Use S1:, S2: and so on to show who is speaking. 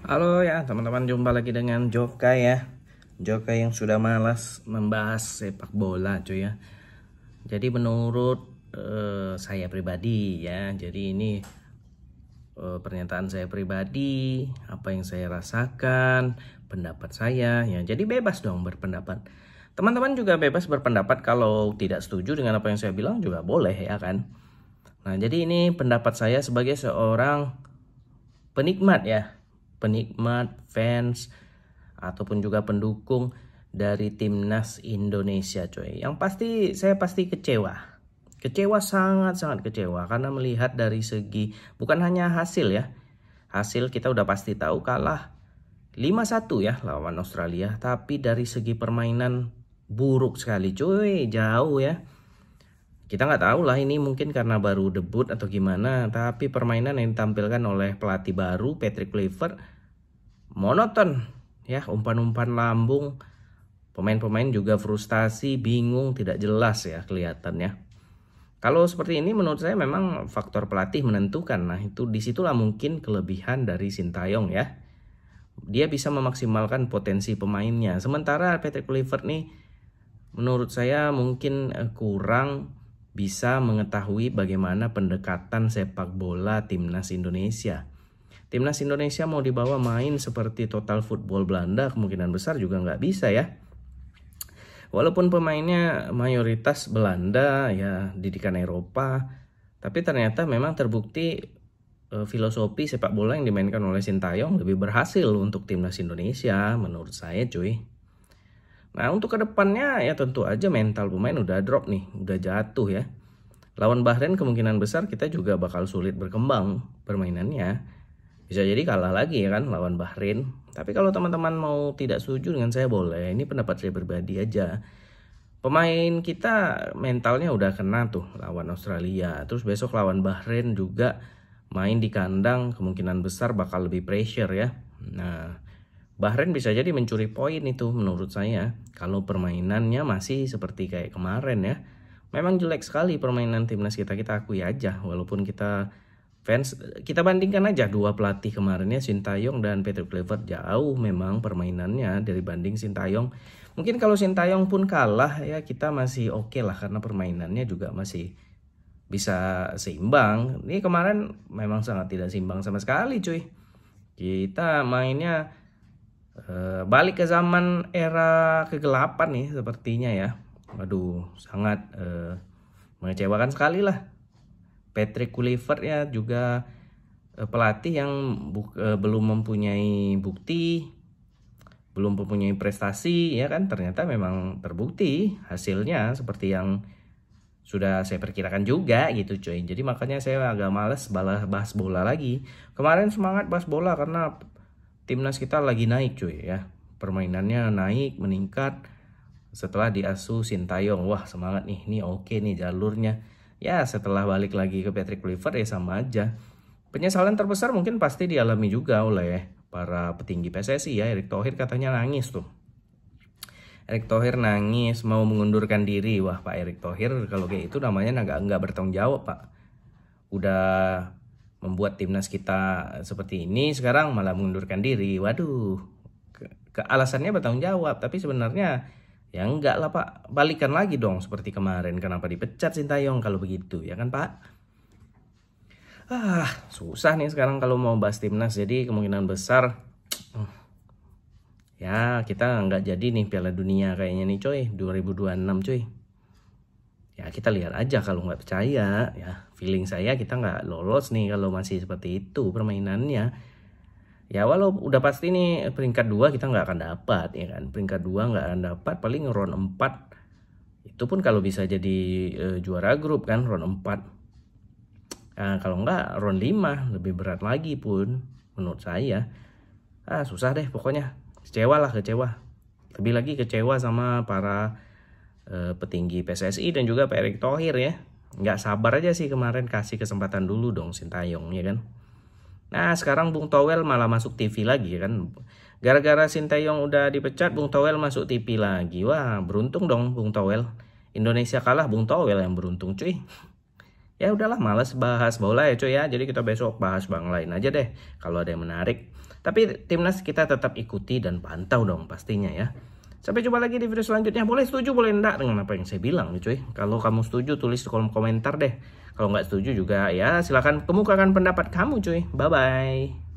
S1: Halo ya teman-teman, jumpa lagi dengan Joka ya. Joka yang sudah malas membahas sepak bola cuy ya. Jadi menurut saya pribadi ya, jadi ini pernyataan saya pribadi, apa yang saya rasakan, pendapat saya ya. Jadi bebas dong berpendapat. Teman-teman juga bebas berpendapat, kalau tidak setuju dengan apa yang saya bilang juga boleh ya kan. Nah jadi ini pendapat saya sebagai seorang penikmat ya, penikmat, fans, ataupun juga pendukung dari timnas Indonesia coy. Yang pasti saya pasti kecewa. Kecewa, sangat-sangat kecewa karena melihat dari segi bukan hanya hasil ya. Hasil kita udah pasti tahu kalah 5-1 ya lawan Australia, tapi dari segi permainan buruk sekali cuy, jauh ya. Kita nggak tahu lah, ini mungkin karena baru debut atau gimana, tapi permainan yang ditampilkan oleh pelatih baru Patrick Kluivert monoton ya, umpan-umpan lambung. Pemain-pemain juga frustasi, bingung, tidak jelas ya kelihatannya. Kalau seperti ini menurut saya memang faktor pelatih menentukan. Nah itu disitulah mungkin kelebihan dari Sintayong ya. Dia bisa memaksimalkan potensi pemainnya. Sementara Patrick Kluivert nih menurut saya mungkin kurang bisa mengetahui bagaimana pendekatan sepak bola timnas Indonesia. Timnas Indonesia mau dibawa main seperti total football Belanda, kemungkinan besar juga nggak bisa ya. Walaupun pemainnya mayoritas Belanda ya, didikan Eropa, tapi ternyata memang terbukti filosofi sepak bola yang dimainkan oleh Sintayong lebih berhasil untuk timnas Indonesia menurut saya cuy. Nah untuk kedepannya ya tentu aja mental pemain udah drop nih, udah jatuh ya. Lawan Bahrain kemungkinan besar kita juga bakal sulit berkembang permainannya. Bisa jadi kalah lagi ya kan lawan Bahrain. Tapi kalau teman-teman mau tidak setuju dengan saya boleh, ini pendapat saya pribadi aja. Pemain kita mentalnya udah kena tuh lawan Australia. Terus besok lawan Bahrain juga main di kandang, kemungkinan besar bakal lebih pressure ya. Nah Bahrain bisa jadi mencuri poin itu menurut saya kalau permainannya masih seperti kayak kemarin ya. Memang jelek sekali permainan timnas kita akui aja. Walaupun kita fans, kita bandingkan aja dua pelatih kemarinnya, Sintayong dan Patrick Kluivert, jauh memang permainannya dari banding Sintayong. Mungkin kalau Sintayong pun kalah ya kita masih oke lah, karena permainannya juga masih bisa seimbang. Ini kemarin memang sangat tidak seimbang sama sekali cuy. Kita mainnya balik ke zaman era kegelapan nih sepertinya ya. Waduh, sangat mengecewakan sekali lah. Patrick Kluivert ya juga pelatih yang belum mempunyai bukti, belum mempunyai prestasi ya kan. Ternyata memang terbukti hasilnya seperti yang sudah saya perkirakan juga gitu coy. Jadi makanya saya agak males bahas bola lagi. Kemarin semangat bahas bola karena timnas kita lagi naik cuy ya. Permainannya naik, meningkat setelah diasuh Sintayong. Wah semangat nih, ini oke nih jalurnya. Ya setelah balik lagi ke Patrick Kluivert ya sama aja. Penyesalan terbesar mungkin pasti dialami juga oleh para petinggi PSSI ya. Erick Thohir katanya nangis tuh. Erick Thohir nangis mau mengundurkan diri. Wah Pak Erick Thohir kalau kayak itu namanya nggak bertanggung jawab Pak. Udah membuat timnas kita seperti ini, sekarang malah mengundurkan diri. Waduh, alasannya bertanggung jawab, tapi sebenarnya ya enggak lah Pak, balikan lagi dong seperti kemarin. Kenapa dipecat Sintayong kalau begitu ya kan Pak? Susah nih sekarang kalau mau bahas timnas. Jadi kemungkinan besar ya kita nggak jadi nih Piala Dunia kayaknya nih coy, 2026 coy. Ya kita lihat aja, kalau nggak percaya ya feeling saya kita nggak lolos nih kalau masih seperti itu permainannya. Ya walau udah pasti nih peringkat 2 kita nggak akan dapat ya kan. Peringkat 2 nggak akan dapat, paling round 4. Itu pun kalau bisa jadi juara grup kan round 4. Nah, kalau nggak round 5 lebih berat lagi pun menurut saya. Susah deh pokoknya. Kecewa lah, kecewa. Lebih lagi kecewa sama para petinggi PSSI dan juga Pak Erick Thohir ya. Nggak sabar aja sih kemarin, kasih kesempatan dulu dong Sintayong ya kan. Nah sekarang Bung Towel malah masuk TV lagi ya kan. Gara-gara Sintayong udah dipecat, Bung Towel masuk TV lagi. Wah beruntung dong Bung Towel. Indonesia kalah, Bung Towel yang beruntung cuy. Ya udahlah, males bahas bola ya cuy ya. Jadi kita besok bahas bang lain aja deh kalau ada yang menarik. Tapi timnas kita tetap ikuti dan pantau dong pastinya ya. Sampai jumpa lagi di video selanjutnya. Boleh setuju, boleh enggak dengan apa yang saya bilang nih cuy. Kalau kamu setuju tulis di kolom komentar deh. Kalau nggak setuju juga ya silakan kemukakan pendapat kamu cuy. Bye bye.